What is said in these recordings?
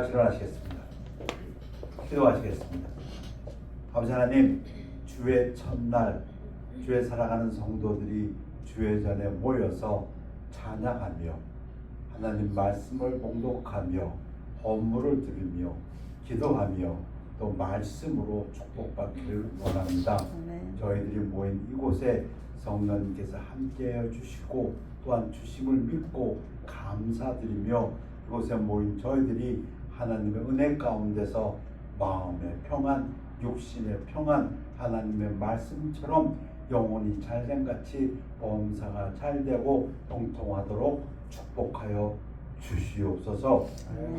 같이 일어나시겠습니다. 기도하시겠습니다. 아버지 하나님, 주의 첫날 주에 살아가는 성도들이 주의 전에 모여서 찬양하며 하나님 말씀을 봉독하며 헌물을 드리며 기도하며 또 말씀으로 축복받기를 원합니다. 저희들이 모인 이곳에 성령님께서 함께해 주시고 또한 주심을 믿고 감사드리며 이곳에 모인 저희들이 하나님의 은혜 가운데서 마음의 평안, 육신의 평안, 하나님의 말씀처럼 영혼이 잘됨같이 범사가 잘되고 통통하도록 축복하여 주시옵소서.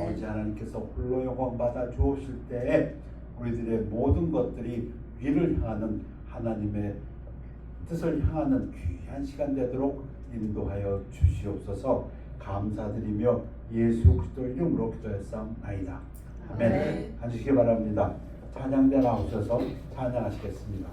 아버지 하나님께서 홀로 영광 받아 주오실 때에 우리들의 모든 것들이 위를 향하는 하나님의 뜻을 향하는 귀한 시간 되도록 인도하여 주시옵소서. 감사드리며 예수 그리스도 이름으로 기도했사옵나이다. 아멘. 앉으시기 바랍니다. 찬양대 나오셔서 찬양하시겠습니다.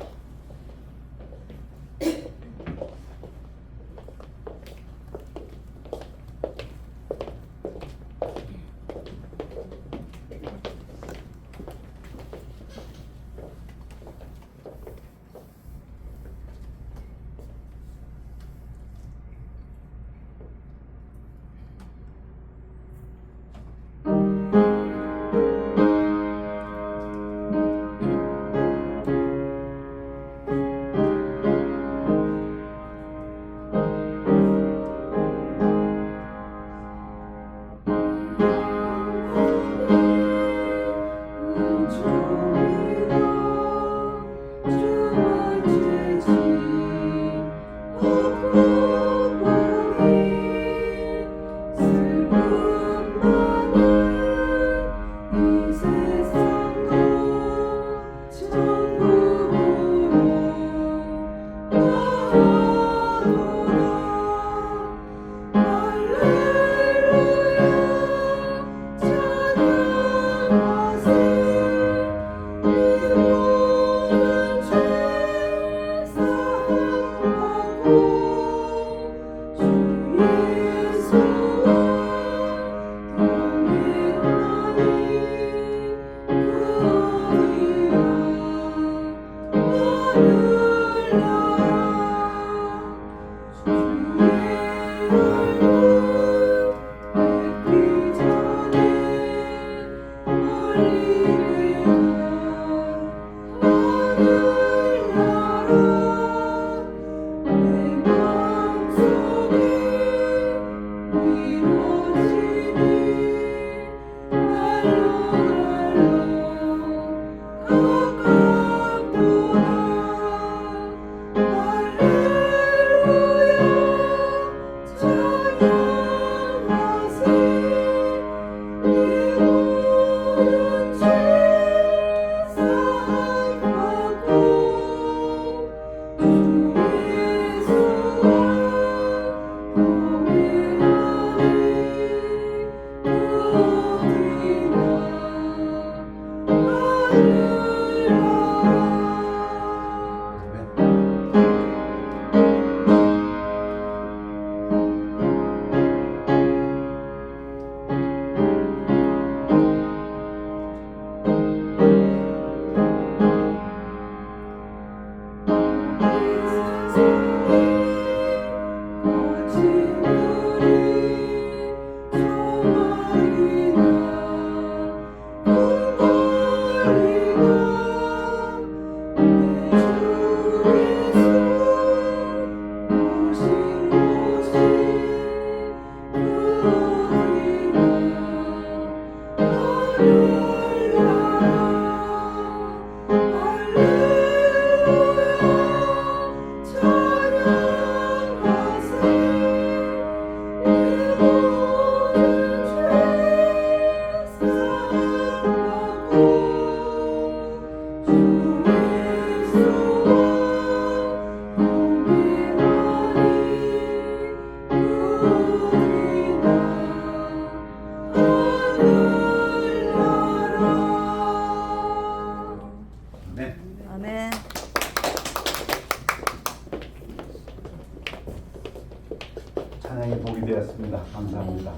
찬양의 복이 되었습니다. 감사합니다.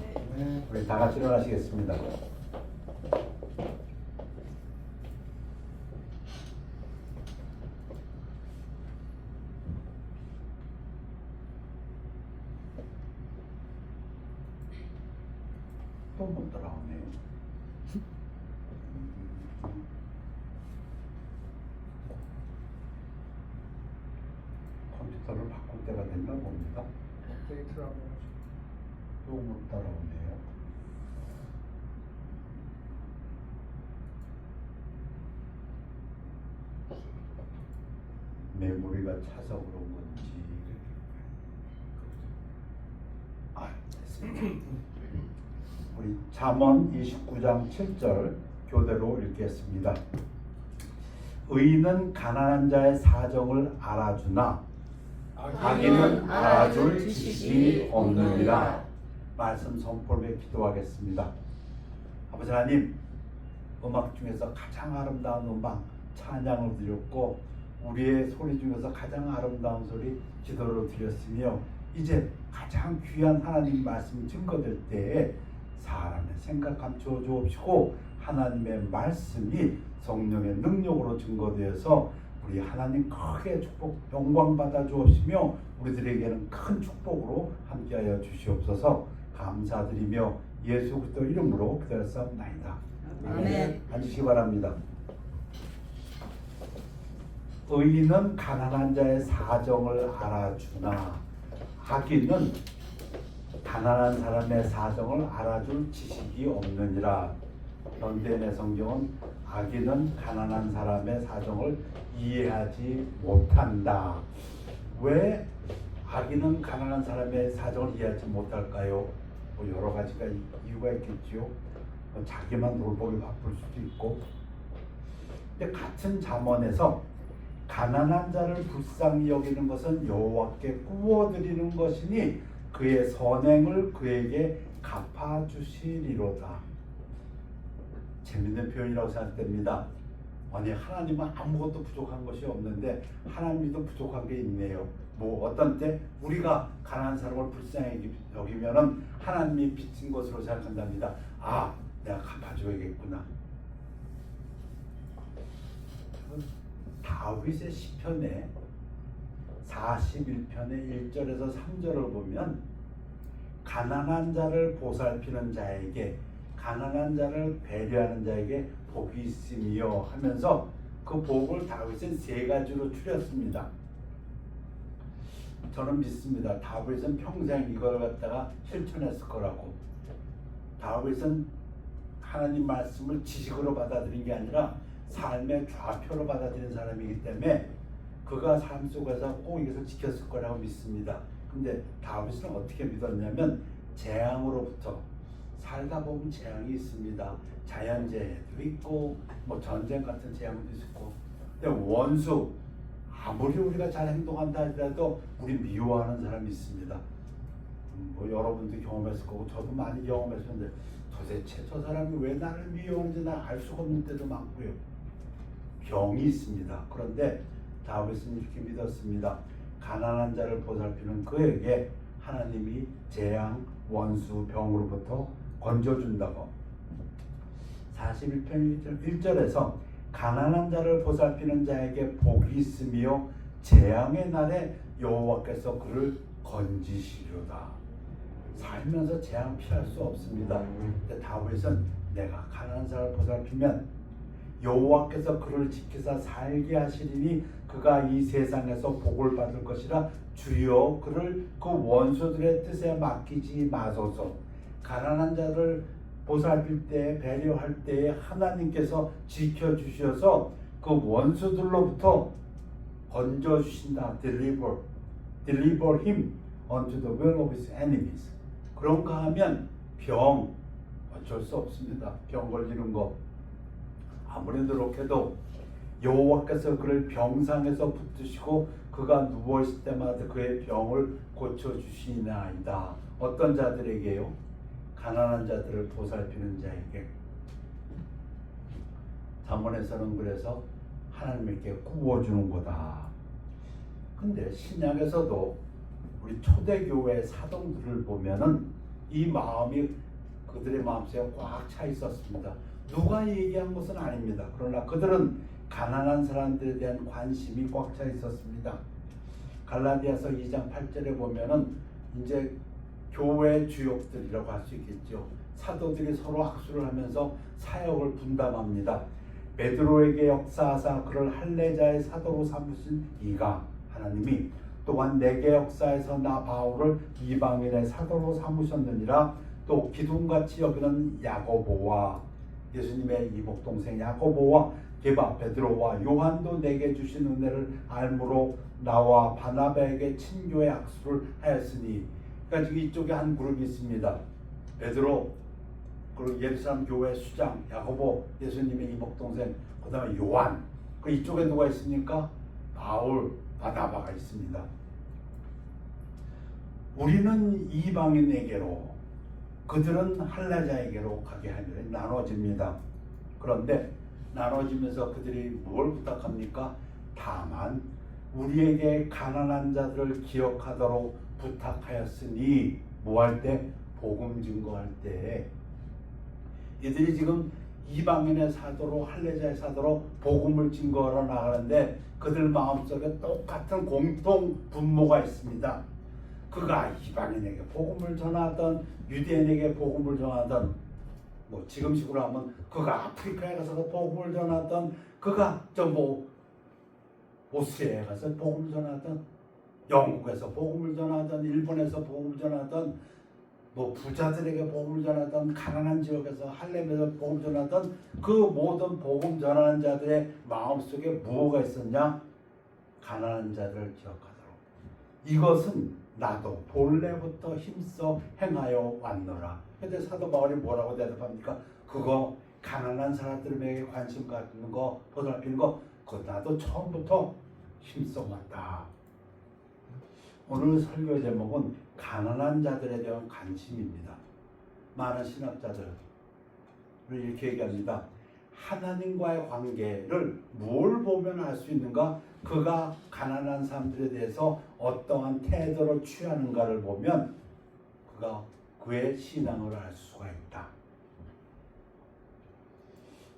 우리 다 같이 일어나시겠습니다. 또 못 따라오네. 컴퓨터를 바꿀 때가 됐나 봅니다. 업데이트라고 또 못 따라오네요. 메모리가 차서 그런 건지. 됐습니다. 우리 잠언 29장 7절 교대로 읽겠습니다. 의인은 가난한 자의 사정을 알아주나 악인은 알아줄 지식이 없느니라. 말씀 선포를 기도하겠습니다. 아버지 하나님, 음악 중에서 가장 아름다운 음악 찬양을 드렸고 우리의 소리 중에서 가장 아름다운 소리 기도를 드렸으며 이제 가장 귀한 하나님 말씀 증거될 때에 사람의 생각 감추어 주옵시고 하나님의 말씀이 성령의 능력으로 증거되어서 우리 하나님 크게 축복 영광 받아 주옵시며 우리들에게는 큰 축복으로 함께하여 주시옵소서. 감사드리며 예수 그리스도 이름으로 기도하옵나이다. 아멘. 앉으시기 바랍니다. 의인은 가난한 자의 사정을 알아주나 악인은 가난한 사람의 사정을 알아줄 지식이 없느니라. 현대인의 성경은 악인은 가난한 사람의 사정을 이해하지 못한다. 왜 악인은 가난한 사람의 사정을 이해하지 못할까요? 뭐 여러 가지가 이유가 있겠죠. 자기만 돌보기 바쁠 수도 있고. 근데 같은 잠언에서 가난한 자를 불쌍히 여기는 것은 여호와께 구워드리는 것이니 그의 선행을 그에게 갚아주시리로다. 재밌는 표현이라고 생각됩니다. 아니 하나님은 아무것도 부족한 것이 없는데 하나님도 부족한 게 있네요. 뭐 어떤 때 우리가 가난한 사람을 불쌍히 여기면은 하나님이 빚진 것으로 생각한답니다. 아, 내가 갚아줘야겠구나. 다윗의 시편에 41편의 1절에서 3절을 보면 가난한 자를 보살피는 자에게 가난한 자를 배려하는 자에게 복이 있으며 하면서 그 복을 다윗은 세 가지로 추렸습니다. 저는 믿습니다. 다윗은 평생 이걸 갖다가 실천했을 거라고. 다윗은 하나님 말씀을 지식으로 받아들인 게 아니라 삶의 좌표로 받아들인 사람이기 때문에 그가 삶 속에서 꼭 이것을 지켰을 거라고 믿습니다. 근데 다윗은 어떻게 믿었냐면 재앙으로부터 살다 보면 재앙이 있습니다. 자연재해도 있고 뭐 전쟁 같은 재앙도 있고 근데 원수 아무리 우리가 잘 행동한다 하더라도 우리 미워하는 사람이 있습니다. 뭐 여러분도 경험했을 거고 저도 많이 경험했었는데 도대체 저 사람이 왜 나를 미워하는지 나 알 수가 없는 때도 많고요. 병이 있습니다. 그런데 다윗은 이렇게 믿었습니다. 가난한 자를 보살피는 그에게 하나님이 재앙, 원수, 병으로부터 건져준다고. 41편 1절에서 가난한 자를 보살피는 자에게 복이 있으며 재앙의 날에 여호와께서 그를 건지시려다. 살면서 재앙 피할 수 없습니다. 근데 다윗은 내가 가난한 자를 보살피면 여호와께서 그를 지키사 살게 하시리니 그가 이 세상에서 복을 받을 것이라 주여 그를 그 원수들의 뜻에 맡기지 마소서. 가난한 자를 보살필 때 배려할 때에 하나님께서 지켜주셔서 그 원수들로부터 건져주신다. deliver him unto the will of his enemies. 그런가 하면 병 어쩔 수 없습니다. 병 걸리는 거 아무리 노력해도 여호와께서 그를 병상에서 붙드시고 그가 누워있을 때마다 그의 병을 고쳐주시나이다. 어떤 자들에게요? 가난한 자들을 보살피는 자에게. 잠언에서는 그래서 하나님께 구워주는 거다. 근데 신약에서도 우리 초대교회 사도들을 보면은 이 마음이 그들의 마음속에 꽉 차 있었습니다. 누가 얘기한 것은 아닙니다. 그러나 그들은 가난한 사람들에 대한 관심이 꽉 차 있었습니다. 갈라디아서 2장 8절에 보면은 이제 교회 주역들이라고 할 수 있겠죠. 사도들이 서로 학술을 하면서 사역을 분담합니다. 베드로에게 역사하사 그를 할례자의 사도로 삼으신 이가 하나님이 또한 내게 역사에서 나 바울을 이방인의 사도로 삼으셨느니라. 또 기둥같이 여기는 야고보와 예수님의 이복동생 야고보와 게바 베드로와 요한도 내게 주신 은혜를 알므로 나와 바나바에게 친교의 악수를 하였으니. 그러니까 지금 이쪽에 한 그룹이 있습니다. 베드로, 그리고 예루살렘 교회 수장 야고보, 예수님의 이복동생, 그 다음에 요한. 그 이쪽에 누가 있습니까? 바울, 바나바가 있습니다. 우리는 이방인에게로, 그들은 할례자에게로 가게 하면 나눠집니다. 그런데 나눠지면서 그들이 뭘 부탁합니까? 다만 우리에게 가난한 자들을 기억하도록 부탁하였으니, 뭐 할 때? 복음 증거할 때. 이들이 지금 이방인의 사도로, 할례자의 사도로 복음을 증거하러 나가는데 그들 마음속에 똑같은 공통 분모가 있습니다. 그가 이방인에게 복음을 전하던, 유대인에게 복음을 전하던, 뭐 지금식으로 하면 그가 아프리카에 가서 복음을 전하던, 그가 오스트리아에 가서 복음을 전하던, 영국에서 복음을 전하던, 일본에서 복음을 전하던, 뭐 부자들에게 복음을 전하던, 가난한 지역에서 할렘에서 복음을 전하던 그 모든 복음 전하는 자들의 마음속에 무엇가 있었냐? 가난한 자들을 기억하도록. 이것은 나도 본래부터 힘써 행하여 왔노라. 근데 사도 바울이 뭐라고 대답합니까? 그거 가난한 사람들에게 관심 갖는 거, 보살피는 거, 그거 나도 처음부터 힘써 왔다. 오늘 설교 제목은 가난한 자들에 대한 관심입니다. 많은 신학자들은 이렇게 얘기합니다. 하나님과의 관계를 뭘 보면 알 수 있는가? 그가 가난한 사람들에 대해서 어떠한 태도를 취하는가를 보면 그가 그의 신앙을 알 수가 있다.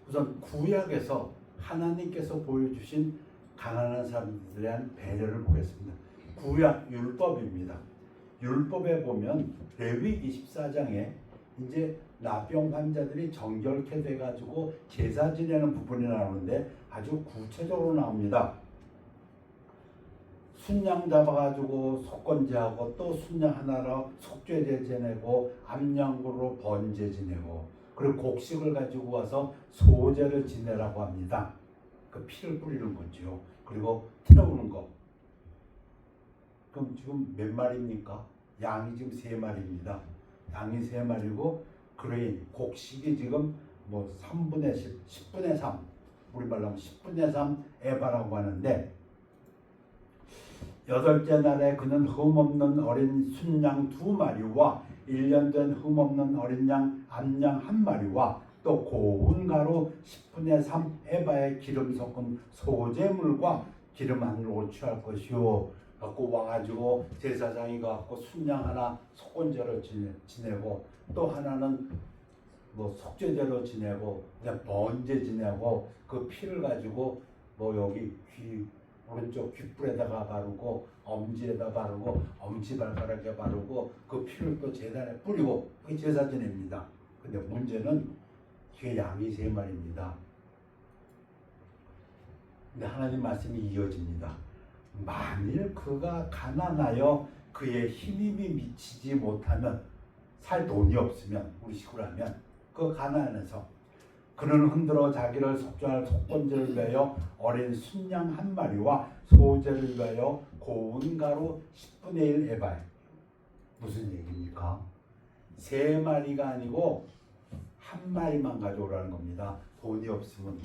우선 구약에서 하나님께서 보여주신 가난한 사람들에 대한 배려를 보겠습니다. 구약 율법입니다. 율법에 보면 레위기 24장에 이제 나병 환자들이 정결케 돼가지고 제사 지내는 부분이 나오는데 아주 구체적으로 나옵니다. 순양 잡아가지고 속건제하고, 또 순양 하나로 속죄제 지내고, 암양으로 번제 지내고, 그리고 곡식을 가지고 와서 소제를 지내라고 합니다. 그 피를 뿌리는 거죠. 그리고 태우는 거. 그럼 지금 몇 마리입니까? 양이 지금 3마리입니다. 양이 3마리고, 그레인, 곡식이 지금 뭐 3분의 10, 10분의 3, 우리말로 하면 10분의 3 에바라고 하는데, 8째 날에 그는 흠없는 어린 순양 2마리와 1년 된 흠없는 어린 양, 암양 1마리와 또 고운 가루 10분의 3 에바의 기름 섞은 소재물과 기름 한 롤을 취할 것이요. 갖고 와가지고 제사장이 갖고 순양 하나 속건제로 지내고, 또 하나는 뭐 속죄제로 지내고, 그냥 번제 지내고, 그 피를 가지고 뭐 여기 오른쪽 귓불에다가 바르고, 엄지에다 바르고, 엄지발가락에 바르고, 그 피를 또 제단에 뿌리고, 그게 제사 지냅니다. 근데 문제는 이게 양이 3마리입니다. 근데 하나님 말씀이 이어집니다. 만일 그가 가난하여 그의 힘이 미치지 못하면, 살 돈이 없으면, 우리 식으로 하면 그 가난해서 그는 흔들어 자기를 속죄할 속건제를 위하여 어린 순양 1마리와 소제를 위하여 고운 가루 10분의 1 에바에. 무슨 얘기입니까? 3마리가 아니고 1마리만 가져오라는 겁니다. 돈이 없으면.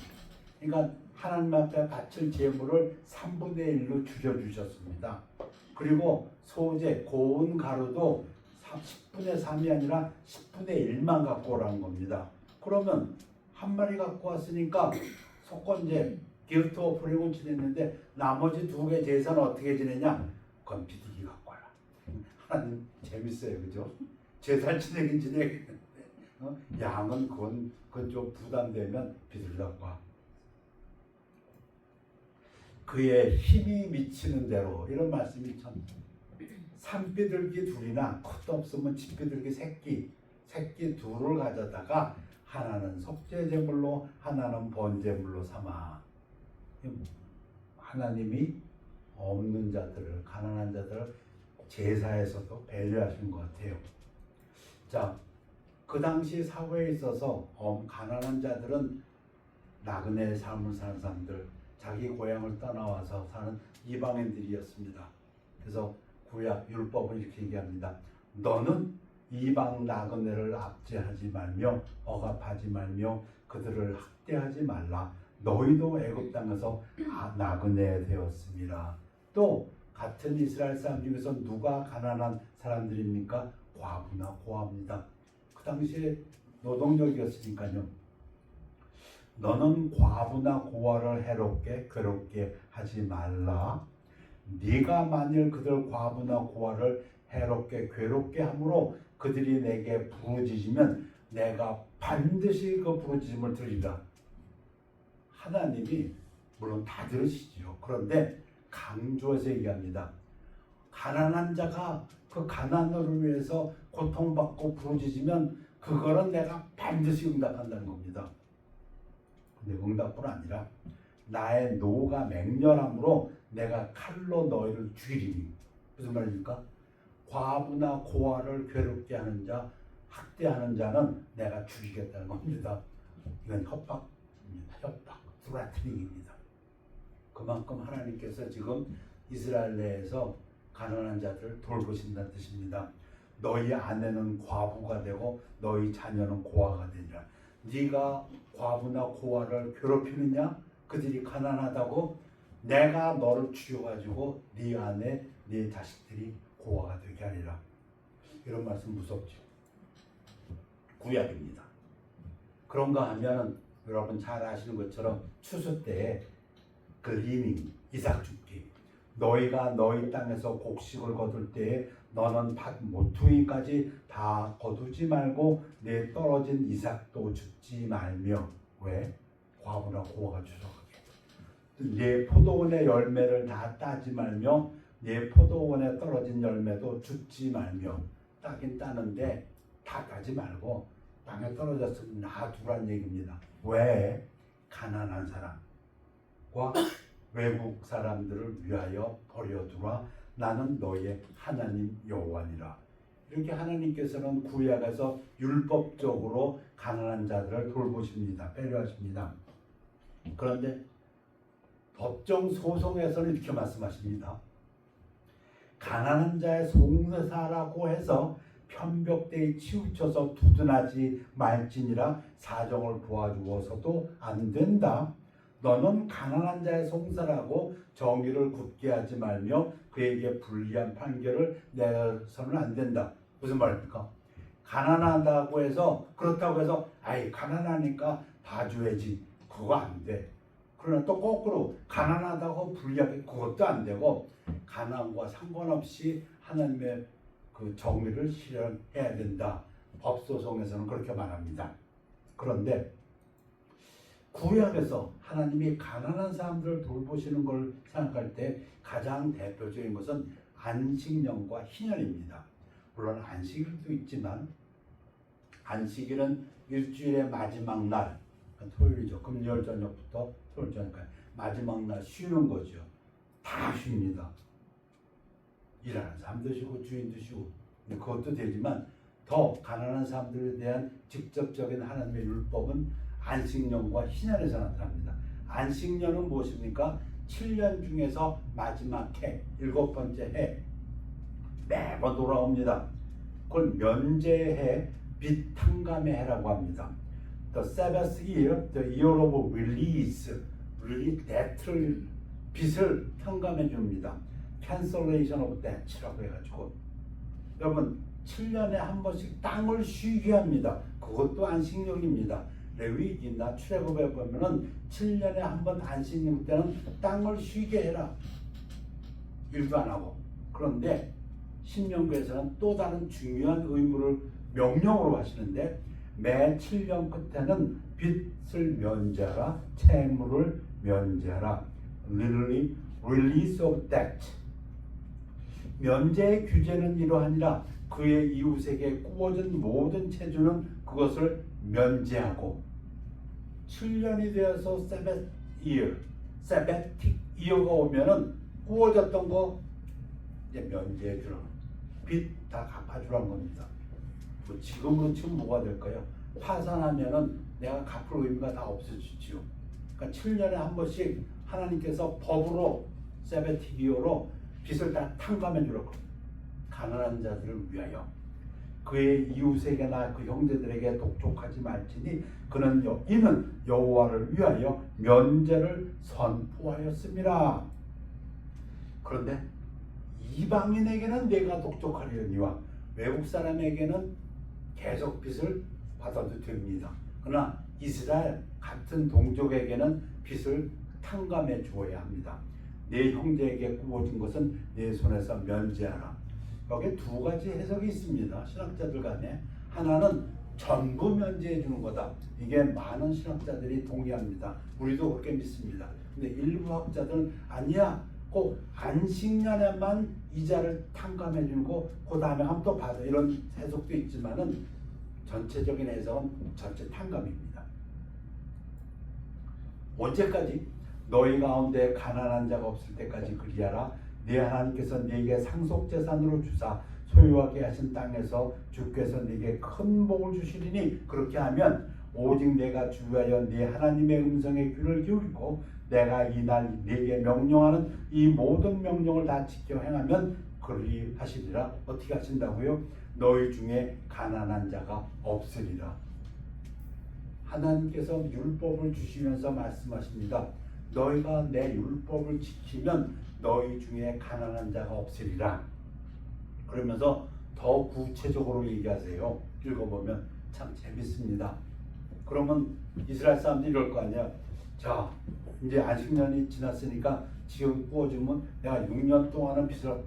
그러니까 하나님 앞에 바칠 제물을 3분의 1로 줄여주셨습니다. 그리고 소제, 고운 가루도 10분의 3이 아니라 10분의 1만 갖고 오라는 겁니다. 그러면 1마리 갖고 왔으니까 속건제, 기프트 오프링은 지냈는데 나머지 2개 제사는 어떻게 지내냐? 그건 비둘기 갖고 와라. 하나님 재밌어요, 그죠? 제사 지내긴 지내겠는데 양은 그건 좀 부담되면 비둘기 갖고 와. 그의 힘이 미치는 대로, 이런 말씀이 참, 산비둘기 2이나 컷도 없으면 집비둘기 새끼 새끼 둘을 가져다가 하나는 속죄제물로 하나는 번제물로 삼아. 하나님이 없는 자들을, 가난한 자들을 제사에서도 배려하신 것 같아요. 자, 그 당시 사회에 있어서 가난한 자들은 나그네의 삶을 사는 사람들, 자기 고향을 떠나와서 사는 이방인들이었습니다. 그래서 구약 율법은 이렇게 얘기합니다. 너는 이방 나그네를 압제하지 말며 억압하지 말며 그들을 학대하지 말라. 너희도 애굽 땅에서 나그네 되었습니다. 또 같은 이스라엘 사람 중에서 누가 가난한 사람들입니까? 과부나 고아입니다. 그 당시에 노동력이었으니까요. 너는 과부나 고아를 해롭게 괴롭게 하지 말라. 네가 만일 그들 과부나 고아를 해롭게 괴롭게 함으로 그들이 내게 부르짖으면 내가 반드시 그 부르짖음을 들으리라. 하나님이 물론 다 들으시죠. 그런데 강조해서 얘기합니다. 가난한 자가 그 가난을 위해서 고통받고 부르짖으면 그거는 내가 반드시 응답한다는 겁니다. 근데 응답뿐 아니라 나의 노가 맹렬함으로 내가 칼로 너희를 죽이리니. 무슨 말입니까? 과부나 고아를 괴롭게 하는 자, 학대하는 자는 내가 죽이겠다는 겁니다. 이건 협박입니다. 협박, threatening입니다. 그만큼 하나님께서 지금 이스라엘 내에서 가난한 자들을 돌보신다는 뜻입니다. 너희 아내는 과부가 되고 너희 자녀는 고아가 되리라. 네가 과부나 고아를 괴롭히느냐? 그들이 가난하다고? 내가 너를 죽여가지고 네 아내, 네 자식들이 고아가 되게 하리라. 이런 말씀 무섭죠. 구약입니다. 그런가 하면 여러분 잘 아시는 것처럼 추수 때에 글리밍, 이삭 죽기. 너희가 너희 땅에서 곡식을 거둘 때에 너는 밭 모퉁이까지 다 거두지 말고 내 떨어진 이삭도 줍지 말며. 왜? 과부나 고아가 추수하게. 내 포도원의 열매를 다 따지 말며 내 포도원에 떨어진 열매도 줍지 말며. 따긴 따는데 다 따지 말고 땅에 떨어졌으면 놔두란 얘기입니다. 왜? 가난한 사람과 외국 사람들을 위하여 버려두라. 나는 너의 하나님 여호와니라. 이렇게 하나님께서는 구약에서 율법적으로 가난한 자들을 돌보십니다. 배려하십니다. 그런데 법정 소송에서는 이렇게 말씀하십니다. 가난한 자의 송사라고 해서 편벽대에 치우쳐서 두둔하지 말지니라. 사정을 도와주어서도 안 된다. 너는 가난한 자의 송사라고 정의를 굳게 하지 말며 그에게 불리한 판결을 내서는 안 된다. 무슨 말입니까? 가난하다고 해서, 그렇다고 해서 아이 가난하니까 봐줘야지, 그거 안 돼. 그러나 또 거꾸로 가난하다고 불리하게, 그것도 안 되고 가난과 상관없이 하나님의 그 정의를 실현해야 된다. 법소송에서는 그렇게 말합니다. 그런데 구약에서 하나님이 가난한 사람들을 돌보시는 걸 생각할 때 가장 대표적인 것은 안식년과 희년입니다. 물론 안식일도 있지만 안식일은 일주일의 마지막 날, 토요일이죠. 금요일 저녁부터 토요일 저녁까지 마지막 날 쉬는 거죠. 다 쉽니다. 일하는 사람도 쉬고 주인도 쉬고. 그것도 되지만 더 가난한 사람들에 대한 직접적인 하나님의 율법은 안식년과 희년에서 나타납니다. 안식년은 무엇입니까? 7년 중에서 마지막 해, 7번째 해, 매번 돌아옵니다. 그걸 면제해, 빚 탕감의 해라고 합니다. The Sabbath year, the year of release, debt를, 빚을 탕감해 줍니다. Cancellation of debt라고 해가지고, 여러분 7년에 한 번씩 땅을 쉬게 합니다. 그것도 안식년입니다. 레위기나 출애굽에 보면은 7년에 한 번 안식년 때는 땅을 쉬게 해라. 일도 안 하고. 그런데 신명기에서는 또 다른 중요한 의무를 명령으로 하시는데 매 7년 끝에는 빚을 면제하라, 채무를 면제하라. Release of debt. 면제의 규제는 이러하니라. 그의 이웃에게 구워진 모든 체주는 그것을 면제하고 7년이 되어서 세베틱 이어가 오면은 구워졌던 거 이제 면제해 주라는 빚 다 갚아주라는 겁니다. 뭐 지금으로 치면 뭐가 될까요? 파산하면은 내가 갚을 의미가 다 없어지지요. 그러니까 7년에 한 번씩 하나님께서 법으로 세베틱 이어로 빚을 다 탕감해 주라고. 가난한 자들을 위하여 그의 이웃에게나 그 형제들에게 독촉하지 말지니 이는 여호와를 위하여 면제를 선포하였습니다. 그런데 이방인에게는 내가 독촉하려니와 외국 사람에게는 계속 빚을 받아도 됩니다. 그러나 이스라엘 같은 동족에게는 빚을 탕감해 주어야 합니다. 내 형제에게 구워진 것은 내 손에서 면제하라. 여기 두 가지 해석이 있습니다. 신학자들 간에. 하나는 전부 면제해 주는 거다. 이게 많은 신학자들이 동의합니다. 우리도 그렇게 믿습니다. 근데 일부 학자들은 아니야. 꼭 안식년에만 이자를 탕감해 주고 그 다음에 한번 또 받아. 이런 해석도 있지만은 전체적인 해석은 전체 탕감입니다. 언제까지? 너희 가운데 가난한 자가 없을 때까지 그리하라. 네 하나님께서 네게 상속재산으로 주사 소유하게 하신 땅에서 주께서 네게 큰 복을 주시리니 그렇게 하면 오직 내가 주하여 네 하나님의 음성에 귀를 기울이고 내가 이날 네게 명령하는 이 모든 명령을 다 지켜 행하면 그리하시리라. 어떻게 하신다고요? 너희 중에 가난한 자가 없으리라. 하나님께서 율법을 주시면서 말씀하십니다. 너희가 내 율법을 지키면 너희 중에 가난한 자가 없으리라. 그러면서 더 구체적으로 얘기하세요. 읽어보면 참 재밌습니다. 그러면 이스라엘 사람들이 이럴 거 아니야. 자, 이제 안식년이 지났으니까 지금 구워주면 내가 6년 동안은 빚을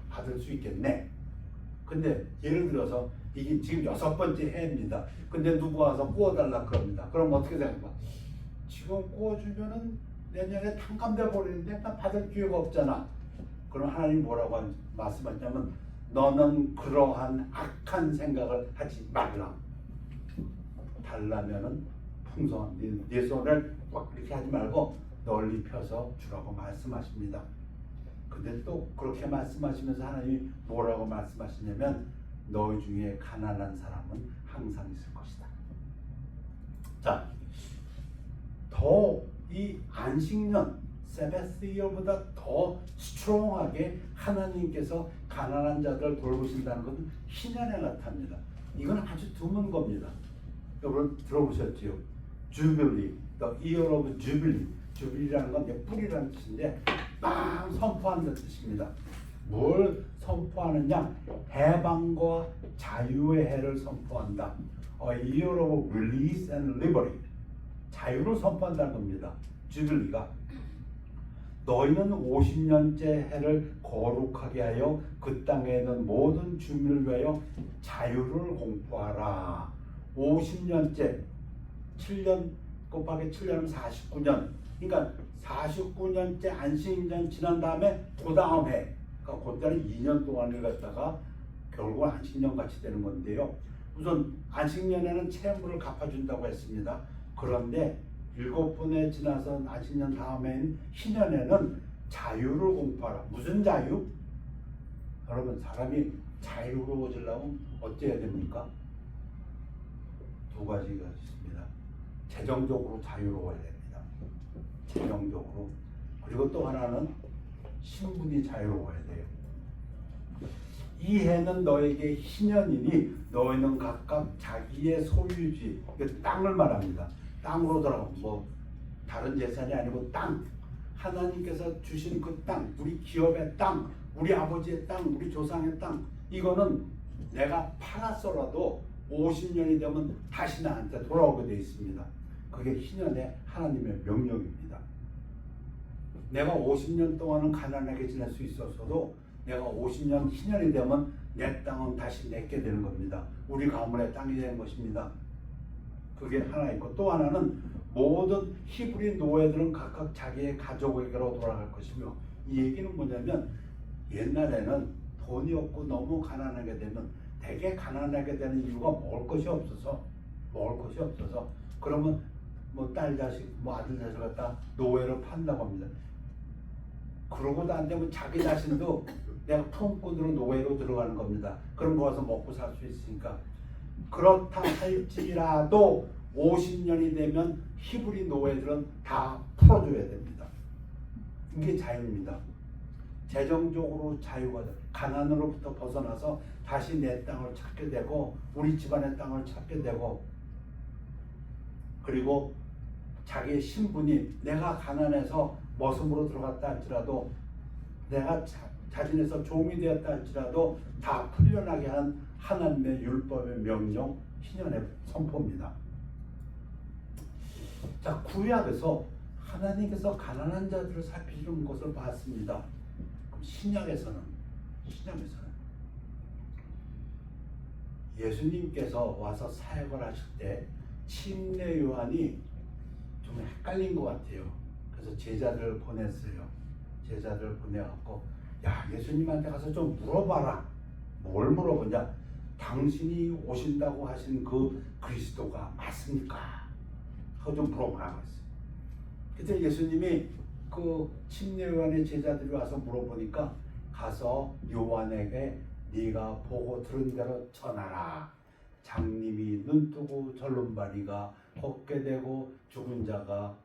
받을 수 있겠네. 근데 예를 들어서 이게 지금 6번째 해입니다. 근데 누가 와서 구워달라 그럽니다. 그럼 어떻게 생각해? 지금 구워주면은 내년에 탕감돼 버리는데 나 받을 기회가 없잖아. 그럼 하나님 뭐라고 말씀하냐면 너는 그러한 악한 생각을 하지 말라. 달라면은 풍성한 네 손을 꽉 이렇게 하지 말고 널리 펴서 주라고 말씀하십니다. 근데 또 그렇게 말씀하시면서 하나님이 뭐라고 말씀하시냐면 너희 중에 가난한 사람은 항상 있을 것이다. 자, 더 이 안식년 세베스 이어보다 더 스트롱하게 하나님께서 가난한 자들을 돌보신다는 것은 희년에 나타납니다. 이건 아주 드문 겁니다. 여러분 들어보셨지요? 주빌리, the year of jubilee. 주빌리라는 건 뿌리라는 뜻인데 빵 선포하는 뜻입니다. 뭘 선포하느냐? 해방과 자유의 해를 선포한다. A year of release and liberty. 자유를 선포한다는 겁니다. 주빌리가 너희는 50년째 해를 거룩하게 하여 그 땅에 있는 모든 주민을 위하여 자유를 공포하라. 50년째 7년 곱하기 7년은 49년. 그러니까 49년째 안식년 지난 다음에 그 다음 해, 그러니까 그때는 2년 동안을 갖다가 결국 안식년 같이 되는 건데요. 우선 안식년에는 채무를 갚아준다고 했습니다. 그런데 7번에 지나서 안식년 다음엔 희년에는 자유를 공포하라. 무슨 자유? 여러분 사람이 자유로워지려면 어째야 됩니까? 두 가지가 있습니다. 재정적으로 자유로워야 됩니다. 재정적으로. 그리고 또 하나는 신분이 자유로워야 돼요. 이 해는 너에게 희년이니 너희는 각각 자기의 소유지, 땅을 말합니다. 땅으로 돌아가고 뭐 다른 재산이 아니고 땅. 하나님께서 주신 그 땅, 우리 기업의 땅, 우리 아버지의 땅, 우리 조상의 땅. 이거는 내가 팔았어라도 50년이 되면 다시 나한테 돌아오게 되어 있습니다. 그게 희년의 하나님의 명령입니다. 내가 50년 동안은 가난하게 지낼 수 있었어도 내가 50년 희년이 되면 내 땅은 다시 내게 되는 겁니다. 우리 가문의 땅이 되는 것입니다. 그게 하나 있고 또 하나는 모든 히브리 노예들은 각각 자기의 가족에게로 돌아갈 것이며 이 얘기는 뭐냐면 옛날에는 돈이 없고 너무 가난하게 되면 되게 가난하게 되는 이유가 먹을 것이 없어서 그러면 뭐 딸 자식 뭐 아들 자식 갖다 노예로 판다고 합니다. 그러고도 안 되면 자기 자신도 내가 품꾼으로 노예로 들어가는 겁니다. 그런 거 와서 먹고 살 수 있으니까. 그렇다 할지라도 50년이 되면 히브리 노예들은 다 풀어줘야 됩니다. 이게 자유입니다. 재정적으로 자유가 돼. 가난으로부터 벗어나서 다시 내 땅을 찾게 되고 우리 집안의 땅을 찾게 되고, 그리고 자기의 신분이 내가 가난해서 머슴으로 들어갔다 할지라도 내가 자진해서 종이 되었다 할지라도 다 풀려나게 하는 하나님의 율법의 명령, 신현의 선포입니다. 자, 구약에서 하나님께서 가난한 자들을 살피시는 것을 봤습니다. 그럼 신약에서는 예수님께서 와서 사역을 하실 때 침례 요한이 좀 헷갈린 것 같아요. 그래서 제자들을 보냈어요. 제자들을 보내갖고, 야, 예수님한테 가서 좀 물어봐라. 뭘 물어보냐? 당신이 오신다고 하신 그 그리스도가 맞습니까? 그거 좀 물어보라고 했어요. 그때 예수님이 그 침례 요한의 제자들이 와서 물어보니까 가서 요한에게 네가 보고 들은 대로 전하라. 장님이 눈뜨고 절름발이가 걷게 되고 죽은 자가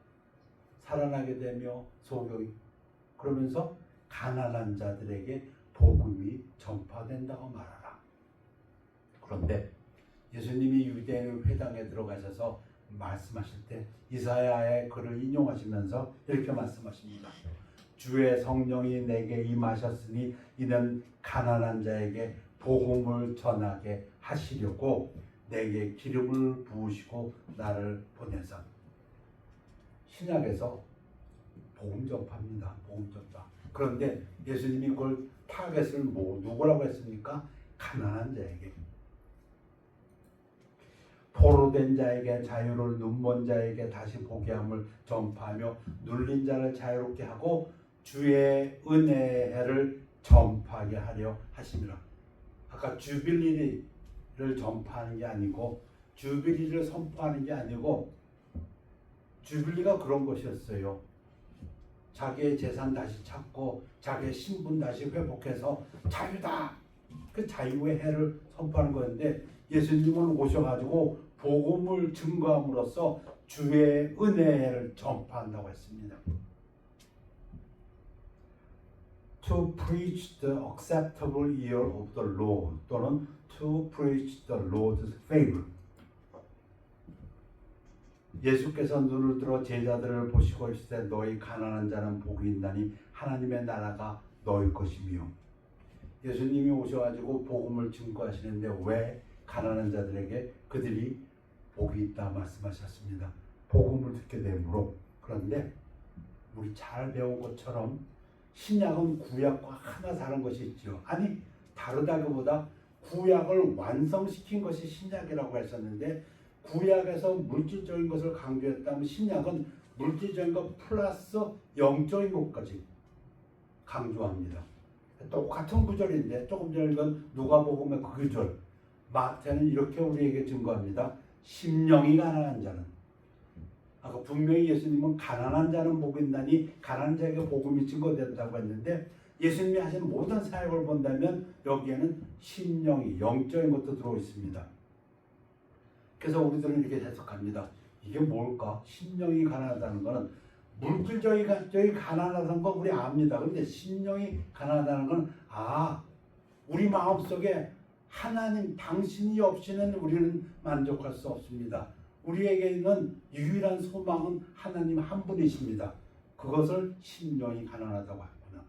살아나게 되며 소경이, 그러면서 가난한 자들에게 복음이 전파된다고 말하라. 그런데 예수님이 유대인 회당에 들어가셔서 말씀하실 때 이사야의 글을 인용하시면서 이렇게 말씀하십니다. 주의 성령이 내게 임하셨으니 이는 가난한 자에게 복음을 전하게 하시려고 내게 기름을 부으시고 나를 보내사. 신약에서 복음 전파입니다. 복음 전파. 그런데 예수님이 그걸 타겟을 누구라고 했습니까? 가난한 자에게. 포로된 자에게 자유를, 눈먼 자에게 다시 보게 함을 전파하며 눌린 자를 자유롭게 하고 주의 은혜의 해를 전파하게 하려 하심이라. 아까 주빌리를 전파하는 게 아니고, 주빌리를 선포하는 게 아니고, 주빌리가 그런 것이었어요. 자기의 재산 다시 찾고 자기의 신분 다시 회복해서 자유다. 그 자유의 해를 선포하는 거였는데, 예수님은 오셔가지고 복음을 증거함으로써 주의 은혜의 해를 전파한다고 했습니다. To preach the acceptable year of the Lord, 또는 to preach the Lord's favor. 예수께서 눈을 들어 제자들을 보시고 이르시되 너희 가난한 자는 복이 있나니 하나님의 나라가 너희 것이며. 예수님이 오셔가지고 복음을 증거하시는데 왜 가난한 자들에게 그들이 복이 있다 말씀하셨습니다. 복음을 듣게 되므로. 그런데 우리 잘 배운 것처럼 신약은 구약과 하나 다른 것이 있죠. 아니, 다르다기보다 구약을 완성시킨 것이 신약이라고 했었는데, 구약에서 물질적인 것을 강조했다면 신약은 물질적인 것 플러스 영적인 것까지 강조합니다. 똑같은 구절인데 조금 전에 읽은 누가복음의 그 구절, 마태는 이렇게 우리에게 증거합니다. 심령이 가난한 자는, 아까 분명히 예수님은 가난한 자는 복이 있나니 가난한 자에게 복음이 증거된다고 했는데, 예수님이 하신 모든 사역을 본다면 여기에는 심령이, 영적인 것도 들어 있습니다. 그래서 우리들은 이렇게 해석합니다. 이게 뭘까? 심령이 가난하다는 것은 물질적인 가난하다는 건 우리 압니다. 그런데 심령이 가난하다는 건, 우리 마음속에 하나님 당신이 없이는 우리는 만족할 수 없습니다. 우리에게 있는 유일한 소망은 하나님 한 분이십니다. 그것을 심령이 가난하다고 하구나.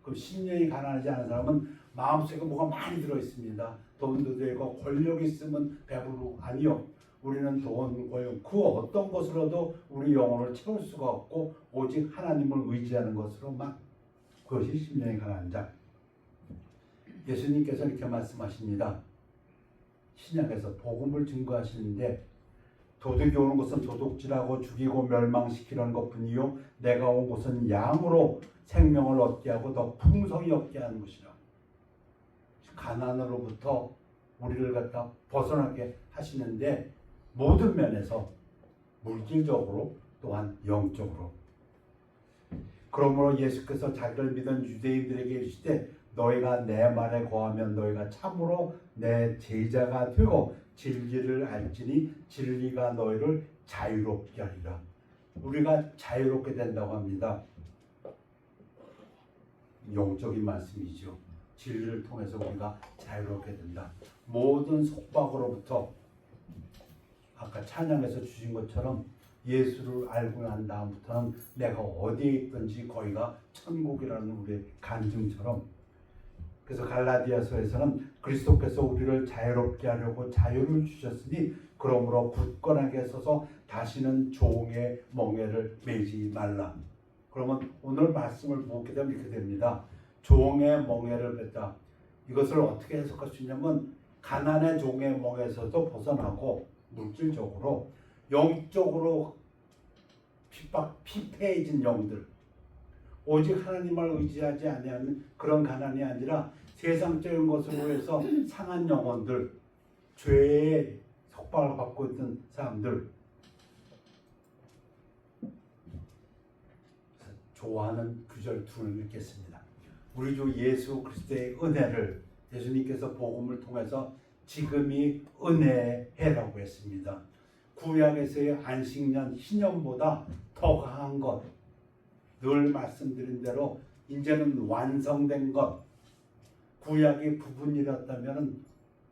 그럼 심령이 가난하지 않은 사람은 마음속에 뭐가 많이 들어있습니다. 돈도 되고 권력이 있으면 배부르고, 아니요. 우리는 돈, 권력, 그 어떤 것으로도 우리 영혼을 채울 수가 없고 오직 하나님을 의지하는 것으로만, 그것이 심령이 가난한 자. 예수님께서 이렇게 말씀하십니다. 신약에서 복음을 증거하시는데, 도둑이 오는 것은 도둑질하고 죽이고 멸망시키려는 것뿐이요 내가 온 것은 양으로 생명을 얻게 하고 더 풍성히 얻게 하는 것이라. 가난으로부터 우리를 갖다 벗어나게 하시는데 모든 면에서 물질적으로 또한 영적으로. 그러므로 예수께서 자기를 믿은 유대인들에게 이르시되 너희가 내 말에 거하면 너희가 참으로 내 제자가 되고 진리를 알지니 진리가 너희를 자유롭게 하리라. 우리가 자유롭게 된다고 합니다. 영적인 말씀이죠. 진리를 통해서 우리가 자유롭게 된다. 모든 속박으로부터 아까 찬양에서 주신 것처럼 예수를 알고 난 다음부터는 내가 어디에 있든지 거기가 천국이라는 우리의 간증처럼. 그래서 갈라디아서에서는 그리스도께서 우리를 자유롭게 하려고 자유를 주셨으니 그러므로 굳건하게 서서 다시는 종의 멍에를 매지 말라. 그러면 오늘 말씀을 보게 되면 이렇게 됩니다. 종의 멍에를 뱉다. 이것을 어떻게 해석할 수 있냐면 가난의 종의 멍에서도 벗어나고 물질적으로 영적으로 피폐해진 영들, 오직 하나님을 의지하지 아니하는 그런 가난이 아니라 세상적인 것으로 해서 상한 영혼들, 죄의 속박을 받고 있는 사람들, 좋아하는 구절 둘을 읽겠습니다. 우리 주 예수 그리스도의 은혜를 예수님께서 복음을 통해서 지금이 은혜의 해라고 했습니다. 구약에서의 안식년 희년보다 더 강한 것, 늘 말씀드린 대로 이제는 완성된 것. 구약이 부분이었다면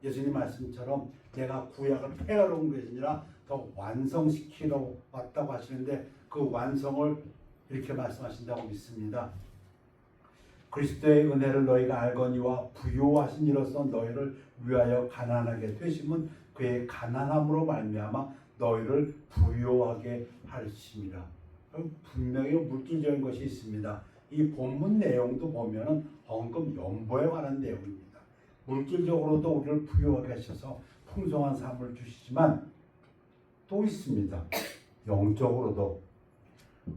예수님 말씀처럼 내가 구약을 폐하러 온 것이 아니라 더 완성시키러 왔다고 하시는데 그 완성을 이렇게 말씀하신다고 믿습니다. 그리스도의 은혜를 너희가 알거니와 부요하신 이로써 너희를 위하여 가난하게 되심은 그의 가난함으로 말미암아 너희를 부요하게 하심이라. 분명히 물질적인 것이 있습니다. 이 본문 내용도 보면은 헌금 연보에 관한 내용입니다. 물질적으로도 우리를 부요하게 하셔서 풍성한 삶을 주시지만 또 있습니다. 영적으로도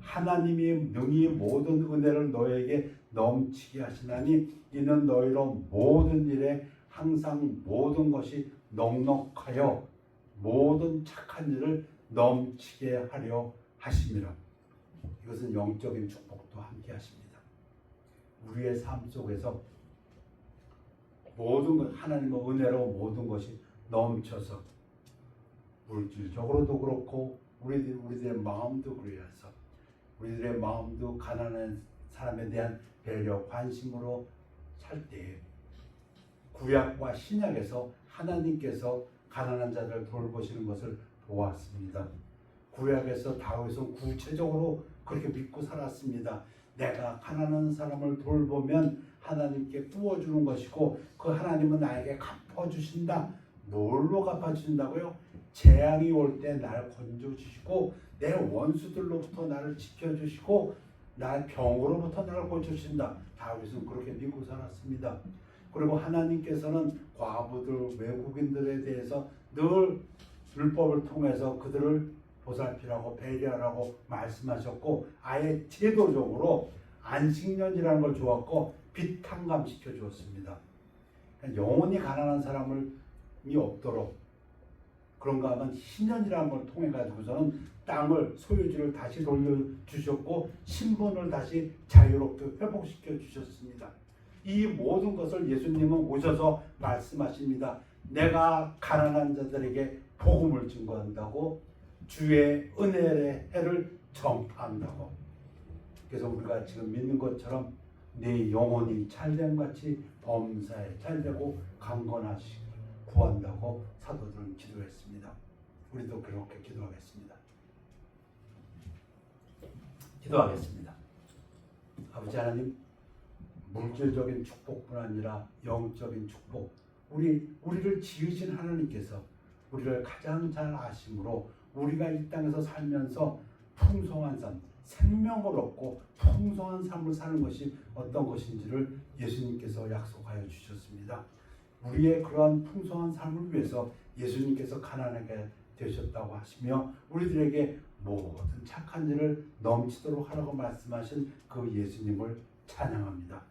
하나님이 능히 모든 은혜를 너에게 넘치게 하시나니 이는 너희로 모든 일에 항상 모든 것이 넉넉하여 모든 착한 일을 넘치게 하려 하심이라. 이것은 영적인 축복도 함께 하십니다. 우리의 삶 속에서 모든 것, 하나님의 은혜로 모든 것이 넘쳐서 물질적으로도 그렇고 우리들의 마음도 그래서 우리들의 마음도 가난한 사람에 대한 배려, 관심으로 살 때 구약과 신약에서 하나님께서 가난한 자를 돌보시는 것을 보았습니다. 구약에서 다윗은 구체적으로 그렇게 믿고 살았습니다. 내가 가난한 사람을 돌보면 하나님께 부어주는 것이고 그 하나님은 나에게 갚아주신다. 뭘로 갚아주신다고요? 재앙이 올 때 나를 건져주시고 내 원수들로부터 나를 지켜주시고 나 병으로부터 나를 고쳐주신다. 다윗은 그렇게 믿고 살았습니다. 그리고 하나님께서는 과부들, 외국인들에 대해서 늘 율법을 통해서 그들을 보살피라고 배려하라고 말씀하셨고 아예 제도적으로 안식년이라는 걸 주었고 비탕감시켜 주었습니다. 그러니까 영원히 가난한 사람이 없도록 그런가 하면 신년이라는 걸 통해 가지고서는 땅을 소유지를 다시 돌려주셨고 신분을 다시 자유롭게 회복시켜 주셨습니다. 이 모든 것을 예수님은 오셔서 말씀하십니다. 내가 가난한 자들에게 복음을 증거한다고 주의 은혜의 해를 전파한다고. 그래서 우리가 지금 믿는 것처럼 내 영혼이 찰됨같이 범사에 찰되고 강건하시길 구한다고 사도들은 기도했습니다. 우리도 그렇게 기도하겠습니다. 기도하겠습니다. 아버지 하나님, 물질적인 축복뿐 아니라 영적인 축복, 우리를 지으신 하나님께서 우리를 가장 잘 아심으로 우리가 이 땅에서 살면서 풍성한 삶, 생명을 얻고 풍성한 삶을 사는 것이 어떤 것인지를 예수님께서 약속하여 주셨습니다. 우리의 그러한 풍성한 삶을 위해서 예수님께서 가난하게 되셨다고 하시며 우리들에게 모든 착한 일을 넘치도록 하라고 말씀하신 그 예수님을 찬양합니다.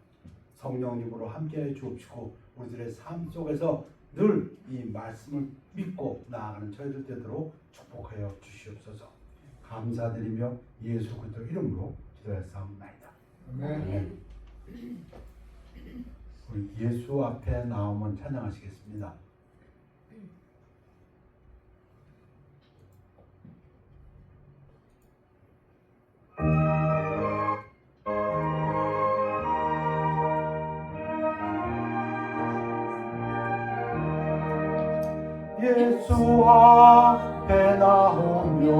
성령님으로 함께해 주옵시고 우리들의 삶 속에서 늘 이 말씀을 믿고 나아가는 저희들 되도록 축복하여 주시옵소서. 감사드리며 예수 그리스도 이름으로 기도했사옵나이다. 아멘. 우리 예수 앞에 나오면 찬양하시겠습니다. 예수 앞에 나오면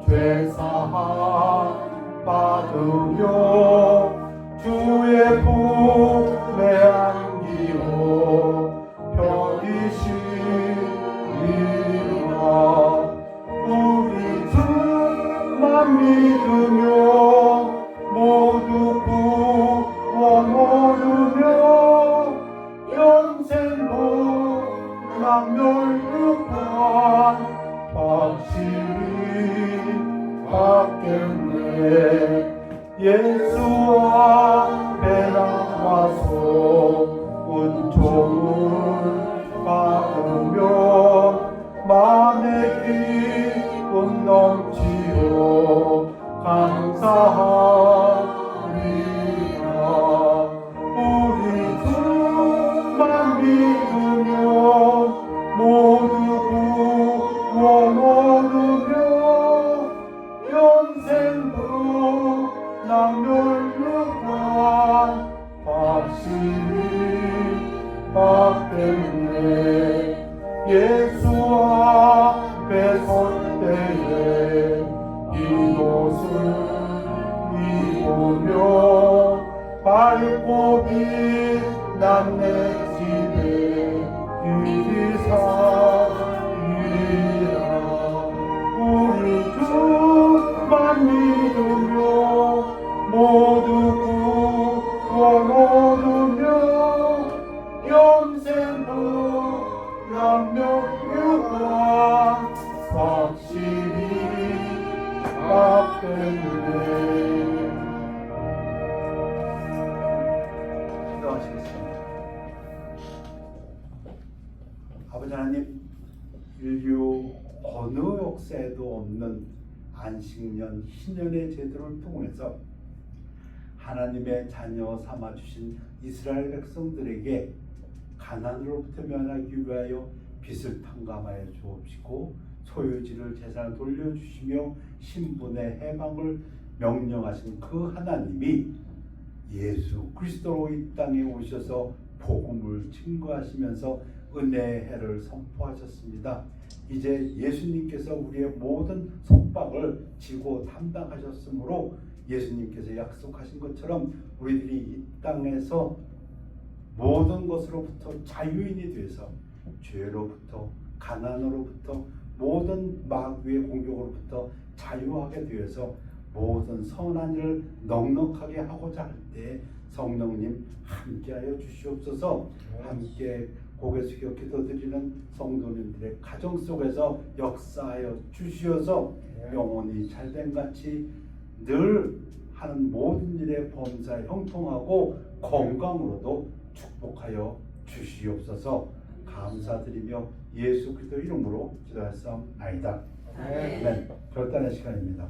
죄사함 받으며 주의 품에 안기고 편히 쉬리라. 우리 주만 믿으며 모두 구원 얻으며 영생복 멸류관 확실히 받겠네. 예수 앞에 나와서 은총을 받으며 마음의 기쁨 넘치어 감사하리라. 우리 주만 믿으며 모두 구원 얻으며 영생부 멸류관 확실히 받겠네. 예수 앞에 설 때에 이 옷을 입으며 밝고 빛난 내 집에 이리사리라. 우리 주만 믿으며 모두 구원 얻으며 영생부 멸류관 확실히 받겠네. 기도하시겠습니다. 아버지 하나님, 인류 어느 역사에도 없는 안식년 희년의 제도를 통해서 하나님의 자녀 삼아주신 이스라엘 백성들에게 가난으로부터 면하기 위하여 빚을 탕감하여 주옵시고 소유지를 재산을 돌려주시며 신분의 해방을 명령하신 그 하나님이 예수 그리스도로 이 땅에 오셔서 복음을 증거하시면서 은혜의 해를 선포하셨습니다. 이제 예수님께서 우리의 모든 속박을 지고 담당하셨으므로 예수님께서 약속하신 것처럼 우리들이 이 땅에서 모든 것으로부터 자유인이 되어서 죄로부터 가난으로부터 모든 마귀의 공격으로부터 자유하게 되어서 모든 선한 일을 넉넉하게 하고자 할 때 성령님 함께하여 주시옵소서. 함께 고개 숙여 기도드리는 성도님들의 가정 속에서 역사하여 주시어서 영원히 잘됨같이 늘 하는 모든 일에 범사에 형통하고 건강으로도 축복하여 주시옵소서. 감사드리며 예수 그리스도 이름으로 기도하옵나이다. 아멘. 결단의 시간입니다.